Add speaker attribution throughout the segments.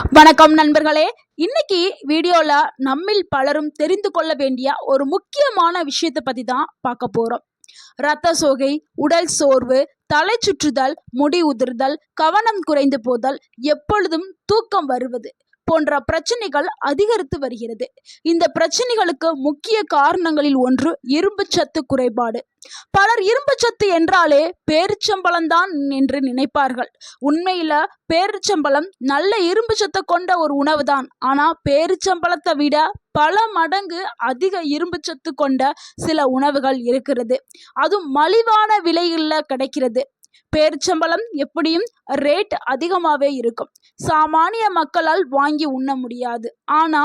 Speaker 1: வணக்கம் நண்பர்களே. இன்னைக்கு வீடியோல நம்மில் பலரும் தெரிந்து கொள்ள வேண்டிய ஒரு முக்கியமான விஷயத்தை பத்தி தான் பார்க்க போறோம். இரத்த சோகை, உடல் சோர்வு, தலை சுற்றுதல், முடி உதிர்தல், கவனம் குறைந்து போதல், எப்பொழுதும் தூக்கம் வருவது போன்ற பிரச்சனைகள் அதிகரித்து வருகிறது. இந்த பிரச்சனைகளுக்கு முக்கிய காரணங்களில் ஒன்று இரும்புச்சத்து குறைபாடு. பலர் இரும்புச்சத்து என்றாலே பேரிச்சம்பழம்தான் என்று நினைப்பார்கள். உண்மையில பேரிச்சம்பழம் நல்ல இரும்புச்சத்தை கொண்ட ஒரு உணவு தான். ஆனா பேரிச்சம்பழத்தை விட பல மடங்கு அதிக இரும்புச்சத்து கொண்ட சில உணவுகள் இருக்கிறது. அதுவும் மலிவான விலையில் கிடைக்கிறது. பேரிச்சம்பழம் எப்படியும் ரேட் அதிகமாகவே இருக்கும். சாமானிய மக்களால் வாங்கி உண்ண முடியாது. ஆனா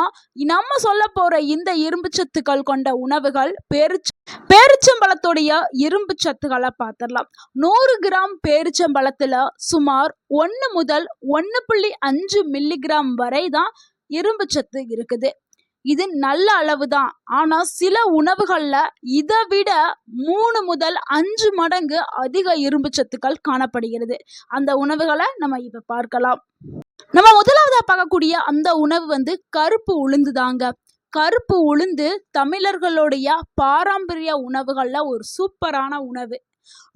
Speaker 1: நம்ம சொல்ல போற இந்த இரும்பு சத்துக்கள் கொண்ட உணவுகள் பேரிச்சம்பழத்துடைய இரும்பு சத்துக்களை பார்த்துடலாம். 100 கிராம் பேரிச்சம்பழத்துல சுமார் 1 முதல் 1.5 மில்லிகிராம் வரை தான் இரும்பு சத்து இருக்குது. இது நல்ல அளவு தான். ஆனா சில உணவுகள்ல இதை விட 3 முதல் 5 மடங்கு அதிக இரும்பு சத்துக்கள் காணப்படுகிறது. அந்த உணவுகளை நம்ம இப்ப பார்க்கலாம். நம்ம முதலாவதா பார்க்கக்கூடிய அந்த உணவு கருப்பு உளுந்து தாங்க. கருப்பு உளுந்து தமிழர்களுடைய பாரம்பரிய உணவுகள்ல ஒரு சூப்பரான உணவு.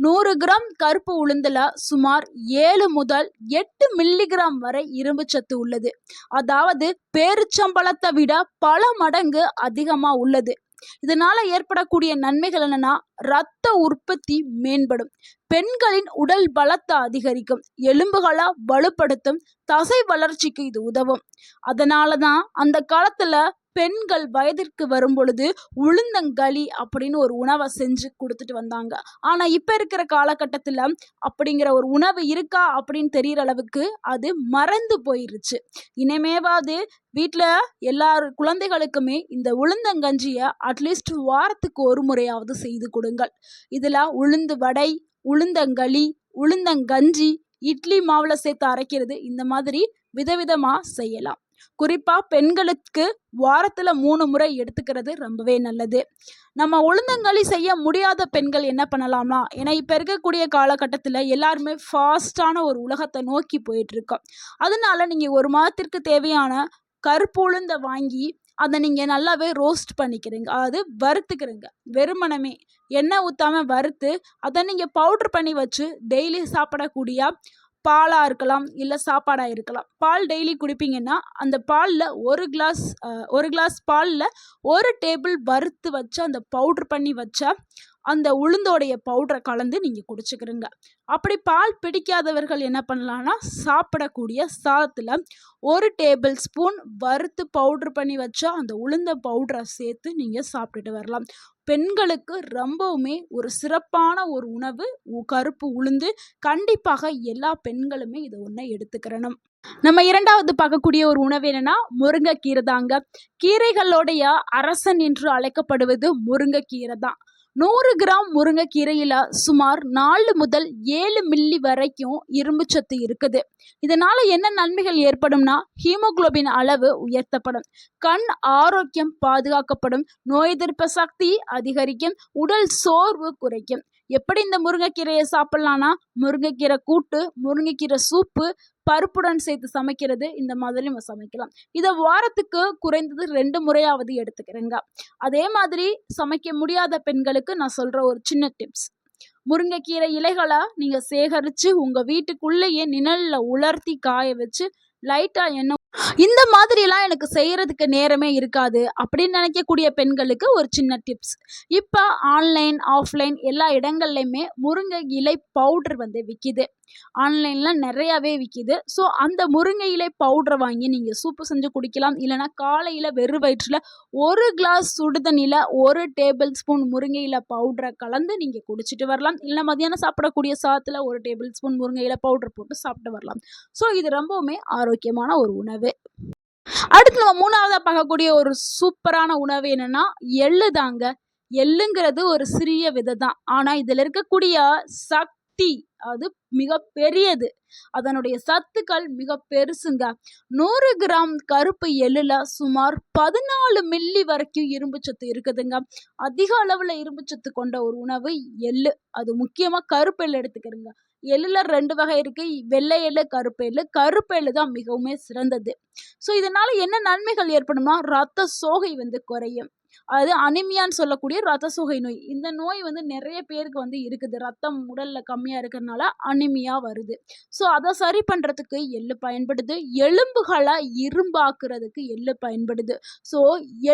Speaker 1: 100 கிராம் கருப்பு உளுந்துல சுமார் 7 முதல் 8 மில்லிகிராம் வரை இரும்பு சத்து உள்ளது. அதாவது பேரிச்சம்பழத்தை விட பல மடங்கு அதிகமா உள்ளது. இதனால ஏற்படக்கூடிய நன்மைகள் என்னன்னா, இரத்த உற்பத்தி மேம்படும், பெண்களின் உடல் பலத்தை அதிகரிக்கும், எலும்புகளை வலுப்படுத்தும், தசை வளர்ச்சிக்கு இது உதவும். அதனாலதான் அந்த காலத்துல பெண்கள் வயதிற்கு வரும் பொழுது உளுந்தங்களி அப்படின்னு ஒரு உணவை செஞ்சு கொடுத்துட்டு வந்தாங்க. ஆனா இப்ப இருக்கிற காலகட்டத்துல அப்படிங்கிற ஒரு உணவு இருக்கா அப்படின்னு தெரியற அளவுக்கு அது மறந்து போயிருச்சு. இனிமேவாது வீட்டுல எல்லார் குழந்தைகளுக்குமே இந்த உளுந்தங்கஞ்சிய அட்லீஸ்ட் வாரத்துக்கு ஒரு முறையாவது செய்து கொடுங்கள். இதுல உளுந்து வடை, உளுந்தங்களி, உளுந்தங்கஞ்சி, இட்லி மாவுல சேர்த்து அரைக்கிறது, இந்த மாதிரி விதவிதமா செய்யலாம். குறிப்பா பெண்களுக்கு வாரத்துல 3 முறை எடுத்துக்கிறது ரொம்பவே நல்லது. நம்ம உளுந்தங்களி செய்ய முடியாத பெண்கள் என்ன பண்ணலாம்னா, ஏன்னா இப்ப இருக்கக்கூடிய காலகட்டத்துல எல்லாருமே ஃபாஸ்டான ஒரு உலகத்தை நோக்கி போயிட்டு இருக்கோம். அதனால நீங்க ஒரு மாதத்திற்கு தேவையான கருப்பு உளுந்த வாங்கி அதை நீங்க நல்லாவே ரோஸ்ட் பண்ணிக்கிறீங்க, அதாவது வறுத்துக்கிறீங்க. வெறுமனமே எண்ணெய் ஊத்தாம வறுத்து அதை நீங்க பவுடர் பண்ணி வச்சு டெய்லி சாப்பிடக்கூடிய பாலா இருக்கலாம், இல்லை சாப்பாடா இருக்கலாம். பால் டெய்லி குடிப்பீங்கன்னா அந்த பாலில் ஒரு கிளாஸ் பாலில் 1 டேபிள் வறுத்து வச்ச அந்த பவுடர் பண்ணி வச்ச அந்த உளுந்தோடைய பவுடரை கலந்து நீங்கள் குடிச்சுக்கிறீங்க. அப்படி பால் பிடிக்காதவர்கள் என்ன பண்ணலான்னா, சாப்பிடக்கூடிய சாதத்தில் 1 டேபிள் ஸ்பூன் வறுத்து பவுடர் பண்ணி வச்ச அந்த உளுந்த பவுடரை சேர்த்து நீங்கள் சாப்பிட்டுட்டு வரலாம். பெண்களுக்கு ரொம்பவுமே ஒரு சிறப்பான ஒரு உணவு கருப்பு உளுந்து. கண்டிப்பாக எல்லா பெண்களுமே இதை ஒன்றை எடுத்துக்கிறணும். நம்ம இரண்டாவது பார்க்கக்கூடிய ஒரு உணவு என்னன்னா, முருங்கைக்கீரை தாங்க. கீரைகளுடைய அரசன் என்று அழைக்கப்படுவது முருங்கைக்கீரை தான். 100 கிராம் முருங்கைக்கீரையில சுமார் 4 முதல் 7 மில்லி வரைக்கும் இரும்பு சத்து இருக்குது. இதனால என்ன நன்மைகள் ஏற்படும்னா, ஹீமோகுளோபின் அளவு உயர்த்தப்படும், கண் ஆரோக்கியம் பாதுகாக்கப்படும், நோய் எதிர்ப்பு சக்தி அதிகரிக்கும், உடல் சோர்வு குறைக்கும். எப்படி இந்த முருங்கைக்கீரையை சாப்பிடலாம்னா, முருங்கைக்கீரை கூட்டு, முருங்கைக்கீரை சூப்பு, பருப்புடன் சேர்த்து சமைக்கிறது, இந்த மாதிரி நம்ம சமைக்கலாம். இதை வாரத்துக்கு குறைந்தது 2 முறையாவது எடுத்துக்கிறேங்க. அதே மாதிரி சமைக்க முடியாத பெண்களுக்கு நான் சொல்ற ஒரு சின்ன டிப்ஸ், முருங்கைக்கீரை இலைகளை நீங்க சேகரிச்சு உங்க வீட்டுக்குள்ளேயே நிழல்ல உலர்த்தி காய வச்சு லைட்டா எண்ணெய், இந்த மாதிரிலாம் எனக்கு செய்யறதுக்கு நேரமே இருக்காது அப்படின்னு நினைக்கக்கூடிய பெண்களுக்கு ஒரு சின்ன டிப்ஸ். இப்போ ஆன்லைன் ஆஃப்லைன் எல்லா இடங்கள்லையுமே முருங்கை இலை பவுடர் விற்கிது. ஆன்லைனில் நிறையாவே விற்கிது. ஸோ அந்த முருங்கை இலை பவுடரை வாங்கி நீங்கள் சூப்பு செஞ்சு குடிக்கலாம். இல்லைனா காலையில் வெறும் வயிற்றில் 1 கிளாஸ் சுடுதண்ணியில் 1 டேபிள் ஸ்பூன் முருங்கை இலை பவுடரை கலந்து நீங்கள் குடிச்சிட்டு வரலாம். இல்லை மதியானம் சாப்பிடக்கூடிய சாதத்தில் 1 டேபிள் ஸ்பூன் முருங்கை இலை பவுடர் போட்டு சாப்பிட்டு வரலாம். ஸோ இது ரொம்பவுமே ஆரோக்கியமான ஒரு உணவு. அடுத்து நம்ம மூணாவதா பார்க்கக்கூடிய ஒரு சூப்பரான உணவு என்னன்னா, எள்ளு தாங்க. எள்ளுங்கிறது ஒரு சிறிய விதை தான். ஆனா இதுல இருக்கக்கூடிய சக்தி அது மிக பெரியது. அதனுடைய சத்துக்கள் மிக பெருசுங்க. 100 கிராம் கருப்பு எள்ளுல சுமார் 14 மில்லி வரைக்கும் இரும்பு சத்து இருக்குதுங்க. அதிக அளவுல இரும்பு சத்து கொண்ட ஒரு உணவு எள்ளு. அது முக்கியமா கருப்பு எள்ளு எடுத்துக்கிறீங்க. எள்ளுல 2 வகை இருக்கு. வெள்ளை எள்ளு, கருப்பு எள்ளு. கருப்பு எள்ளு தான் மிகவுமே சிறந்தது. ஸோ இதனால என்ன நன்மைகள் ஏற்படும்னா, ரத்த சோகை வந்து குறையும். அது அனிமியான்னு சொல்லக்கூடிய ரத்த சோகை நோய். இந்த நோய் வந்து நெறைய பேருக்கு வந்து இருக்குது. ரத்தம் உடல்ல கம்மியா இருக்கிறனால அனிமியா வருது. ஸோ அத சரி பண்றதுக்கு எள்ளு பயன்படுது. எலும்புகள இரும்பாக்குறதுக்கு எள்ளு பயன்படுது. ஸோ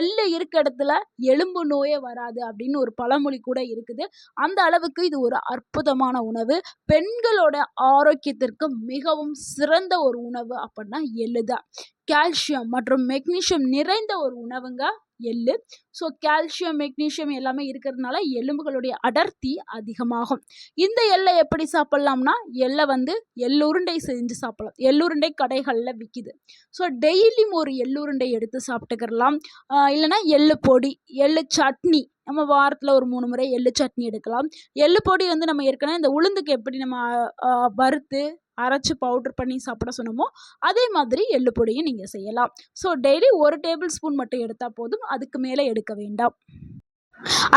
Speaker 1: எள்ளு இருக்க இடத்துல எலும்பு நோயே வராது அப்படின்னு ஒரு பழமொழி கூட இருக்குது. அந்த அளவுக்கு இது ஒரு அற்புதமான உணவு. பெண்களோட ஆரோக்கியத்திற்கு மிகவும் சிறந்த ஒரு உணவு அப்படின்னா எள்ளு தான். கால்சியம் மற்றும் மெக்னீசியம் நிறைந்த ஒரு உணவுங்க எள்ளு. ஸோ கால்சியம், மெக்னீசியம் எல்லாமே இருக்கிறதுனால எலும்புகளுடைய அடர்த்தி அதிகமாகும். இந்த எள்ளை எப்படி சாப்பிடலாம்னா, எள்ளை வந்து எள்ளுருண்டை செஞ்சு சாப்பிடலாம். எள்ளுருண்டை கடைகள்ல விக்குது. ஸோ டெய்லியும் ஒரு எள்ளுருண்டை எடுத்து சாப்பிட்டுக்கிறலாம். இல்லைன்னா எள்ளு பொடி, எள்ளு சட்னி, நம்ம வாரத்துல ஒரு 3 முறை எள்ளு சட்னி எடுக்கலாம். எள்ளு பொடி வந்து நம்ம ஏற்கனவே இந்த உளுந்துக்கு எப்படி நம்ம வறுத்து அரைச்சு பவுடர் பண்ணி சாப்பிட சொன்னோமோ, அதே மாதிரி எள்ளு பொடியும் நீங்க செய்யலாம். ஸோ டெய்லி 1 டேபிள் ஸ்பூன் மட்டும் எடுத்தா போதும். அதுக்கு மேல எடுக்க வேண்டாம்.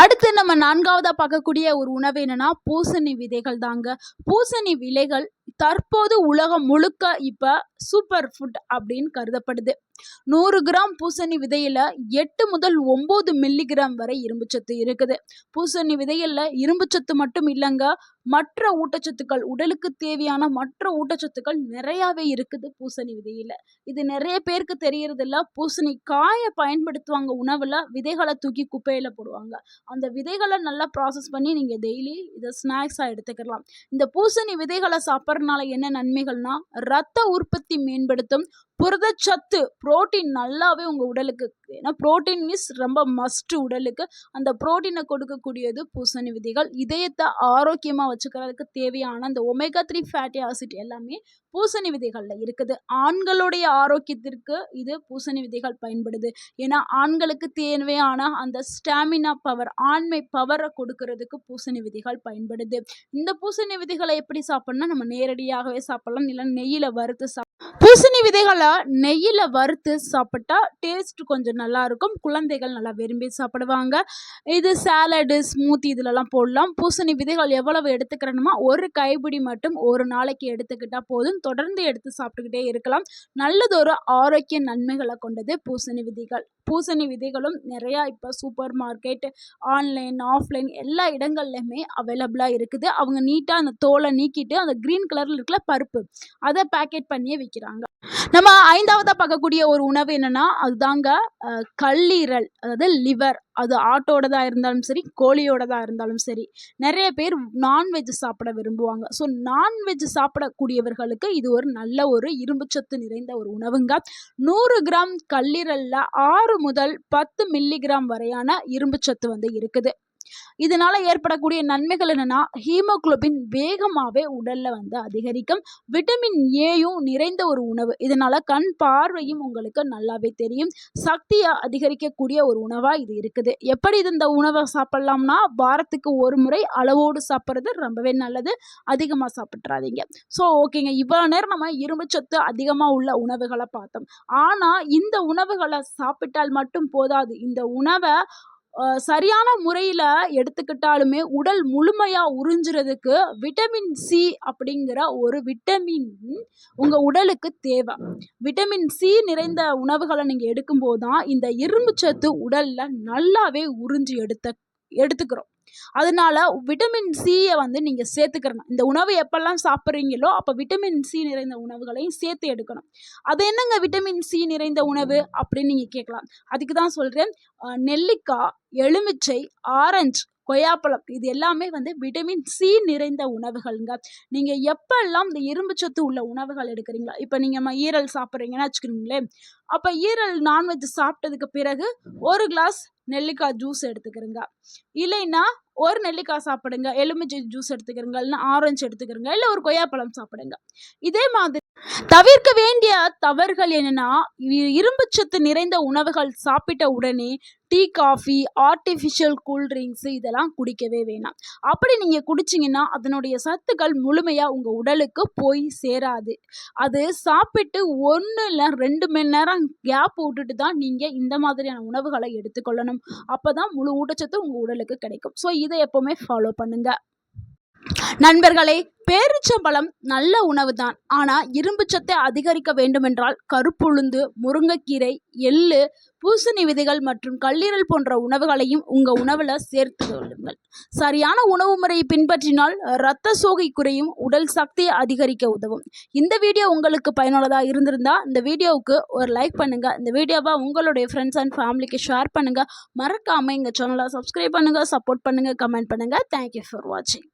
Speaker 1: அடுத்து நம்ம 4வதா பார்க்கக்கூடிய ஒரு உணவு என்னன்னா, பூசணி விதைகள் தாங்க. பூசணி விதைகள் தற்போது உலகம் முழுக்க இப்ப சூப்பர் ஃபுட் அப்படின்னு கருதப்படுது. 100 கிராம் பூசணி விதையில 8 முதல் 9 மில்லிகிராம் வரை இரும்புச்சத்து இருக்குது. பூசணி விதையில இரும்புச்சத்து மட்டும் இல்லங்க, மற்ற ஊட்டச்சத்துக்கள், உடலுக்கு தேவையான மற்ற ஊட்டச்சத்துக்கள் நிறையாவே இருக்குது பூசணி விதையில. இது நிறைய பேருக்கு தெரியறதில்ல. பூசணி காய பயன்படுத்துவாங்க உணவுல, விதைகளை தூக்கி குப்பையில போடுவாங்க. அந்த விதைகளை நல்லா ப்ராசஸ் பண்ணி நீங்க டெய்லி இதை ஸ்நாக்ஸா எடுத்துக்கலாம். இந்த பூசணி விதைகளை சாப்பிட்றதுனால என்ன நன்மைகள்னா, ரத்த உற்பத்தி மேம்படுத்தும், புரதச்சத்து, புரோட்டீன் நல்லாவே உங்க உடலுக்கு. ஏன்னா புரோட்டீன் இஸ் ரொம்ப மஸ்ட் உடலுக்கு. அந்த புரோட்டீனை கொடுக்கக்கூடியது பூசணி விதைகள். இதயத்தை ஆரோக்கியமா வச்சுக்கிறதுக்கு தேவையான அந்த ஒமேகா 3 ஃபேட்டி ஆசிட் எல்லாமே பூசணி விதைகள்ல இருக்குது. ஆண்களுடைய ஆரோக்கியத்திற்கு இது பூசணி விதைகள் பயன்படுது. ஏன்னா ஆண்களுக்கு தேவையான அந்த ஸ்டாமினா பவர், ஆண்மை பவரை கொடுக்கறதுக்கு பூசணி விதைகள் பயன்படுது. இந்த பூசணி விதைகளை எப்படி சாப்பிடணும்னா, நம்ம நேரடியாகவே சாப்பிடலாம், இல்லை நெய்யில வறுத்து பூசணி விதைகளை நெய்யில வறுத்து சாப்பிட்டா டேஸ்ட் கொஞ்சம் நல்லா இருக்கும். குழந்தைகள் நல்லா விரும்பி சாப்பிடுவாங்க. இது சாலடு, ஸ்மூத்தி இதுலலாம் போடலாம். பூசணி விதைகள் எவ்வளவு எடுத்துக்கிறோமா, ஒரு கைப்பிடி மட்டும் ஒரு நாளைக்கு எடுத்துக்கிட்டா போதும். தொடர்ந்து எடுத்து சாப்பிட்டுக்கிட்டே இருக்கலாம். நல்லதொரு ஆரோக்கிய நன்மைகளை கொண்டது பூசணி விதைகள். பூசணி விதைகளும் நிறையா இப்போ சூப்பர் மார்க்கெட், ஆன்லைன், ஆஃப்லைன் எல்லா இடங்கள்லையுமே அவைலபிளாக இருக்குது. அவங்க நீட்டாக அந்த தோலை நீக்கிட்டு அந்த க்ரீன் கலரில் இருக்கிற பருப்பு அதை பேக்கெட் பண்ணியே விற்கிறாங்க. நம்ம 5வதா பார்க்கக்கூடிய ஒரு உணவு என்னன்னா, அதுதாங்க கல்லீரல், அதாவது லிவர். அது ஆட்டோடதா இருந்தாலும் சரி, கோழியோடதா இருந்தாலும் சரி. நிறைய பேர் நான்வெஜ் சாப்பிட விரும்புவாங்க. ஸோ நான்வெஜ் சாப்பிடக்கூடியவர்களுக்கு இது ஒரு நல்ல ஒரு இரும்புச்சத்து நிறைந்த ஒரு உணவுங்க. 100 கிராம் கல்லீரல்ல 6 முதல் 10 மில்லிகிராம் வரையான இரும்புச்சத்து வந்து இருக்குது. இதனால ஏற்படக்கூடிய நன்மைகள் என்னன்னா, ஹீமோகுளோபின் வேகமாவே உடல்ல வந்து அதிகரிக்கும். விட்டமின் ஏயும் நிறைந்த ஒரு உணவு. இதனால கண் பார்வையும் உங்களுக்கு நல்லாவே தெரியும். சக்தியை அதிகரிக்கக்கூடிய ஒரு உணவா இது இருக்குது. எப்படி இந்த உணவை சாப்பிடலாம்னா, வாரத்துக்கு ஒரு முறை அளவோடு சாப்பிட்றது ரொம்பவே நல்லது. அதிகமாக சாப்பிட்றாதீங்க. ஸோ ஓகேங்க, இவ்வளோ நேரம் நம்ம இரும்புச்சத்து அதிகமாக உள்ள உணவுகளை பார்த்தோம். ஆனால் இந்த உணவுகளை சாப்பிட்டால் மட்டும் போதாது. இந்த உணவை சரியான முறையில் எடுத்துக்கிட்டாலுமே உடல் முழுமையாக உறிஞ்சுறதுக்கு விட்டமின் சி அப்படிங்கிற ஒரு விட்டமின் உங்கள் உடலுக்கு தேவை. விட்டமின் சி நிறைந்த உணவுகளை நீங்கள் எடுக்கும்போது தான் இந்த இரும்புச்சத்து உடலில் நல்லாவே உறிஞ்சி எடுத்துக்கிறோம். அதனால விட்டமின் சியை வந்து நீங்கள் சேர்த்துக்கிறணும். இந்த உணவு எப்பெல்லாம் சாப்பிட்றீங்களோ அப்போ விட்டமின் சி நிறைந்த உணவுகளையும் சேர்த்து எடுக்கணும். அது என்னங்க விட்டமின் சி நிறைந்த உணவு அப்படின்னு நீங்கள் கேட்கலாம். அதுக்கு தான் சொல்கிறேன், நெல்லிக்காய், எலுமிச்சை, ஆரஞ்சு, கொய்யாப்பழம் இது எல்லாமே வந்து விட்டமின் சி நிறைந்த உணவுகள்ங்க. நீங்கள் எப்பெல்லாம் இந்த இரும்புச்சத்து உள்ள உணவுகள் எடுக்கிறீங்களா, இப்போ நீங்கள் ஈரல் சாப்பிட்றீங்கன்னு வச்சுக்கிறீங்களேன், அப்போ ஈரல் நான்வெஜ் சாப்பிட்டதுக்கு பிறகு ஒரு கிளாஸ் நெல்லிக்காய் ஜூஸ் எடுத்துக்கிறங்க. இல்லைன்னா ஒரு நெல்லிக்காய் சாப்பிடுங்க, எலுமிச்சை ஜூஸ் எடுத்துக்கிறங்க, இல்லைன்னா ஆரஞ்சு எடுத்துக்கிறங்க, இல்லை ஒரு கொய்யாப்பழம் சாப்பிடுங்க. இதே மாதிரி தவிர்க்க வேண்டிய தவறுகள் என்னன்னா, இரும்புச்சத்து நிறைந்த உணவுகள் சாப்பிட்ட உடனே டீ, காஃபி, ஆர்டிஃபிஷியல் கூல்ட்ரிங்க்ஸ் இதெல்லாம் குடிக்கவே வேணாம். அப்படி நீங்கள் குடிச்சிங்கன்னா அதனுடைய சத்துக்கள் முழுமையாக உங்கள் உடலுக்கு போய் சேராது. அது சாப்பிட்டு 1 இல்லை 2 மணி நேரம் கேப் விட்டுட்டு தான் நீங்கள் இந்த மாதிரியான உணவுகளை எடுத்துக்கொள்ளணும். அப்போ தான் முழு ஊட்டச்சத்து உங்கள் உடலுக்கு கிடைக்கும். ஸோ இதை எப்போவுமே ஃபாலோ பண்ணுங்கள். நண்பர்களே, பேரிச்சம்பழம் நல்ல உணவு தான். ஆனால் இரும்பு சத்தை அதிகரிக்க வேண்டுமென்றால் கருப்புளுந்து, முருங்கைக்கீரை, எள்ளு, பூசணி விதைகள் மற்றும் கல்லீரல் போன்ற உணவுகளையும் உங்கள் உணவில் சேர்த்து கொள்ளுங்கள். சரியான உணவு முறையை பின்பற்றினால் இரத்த சோகை குறையும், உடல் சக்தியை அதிகரிக்க உதவும். இந்த வீடியோ உங்களுக்கு பயனுள்ளதாக இருந்திருந்தால் இந்த வீடியோவுக்கு ஒரு லைக் பண்ணுங்கள். இந்த வீடியோவை உங்களுடைய ஃப்ரெண்ட்ஸ் அண்ட் ஃபேமிலிக்கு ஷேர் பண்ணுங்கள். மறக்காமல் எங்கள் சேனலை சப்ஸ்கிரைப் பண்ணுங்கள், சப்போர்ட் பண்ணுங்கள், கமெண்ட் பண்ணுங்கள். தேங்க்யூ ஃபார் வாட்சிங்.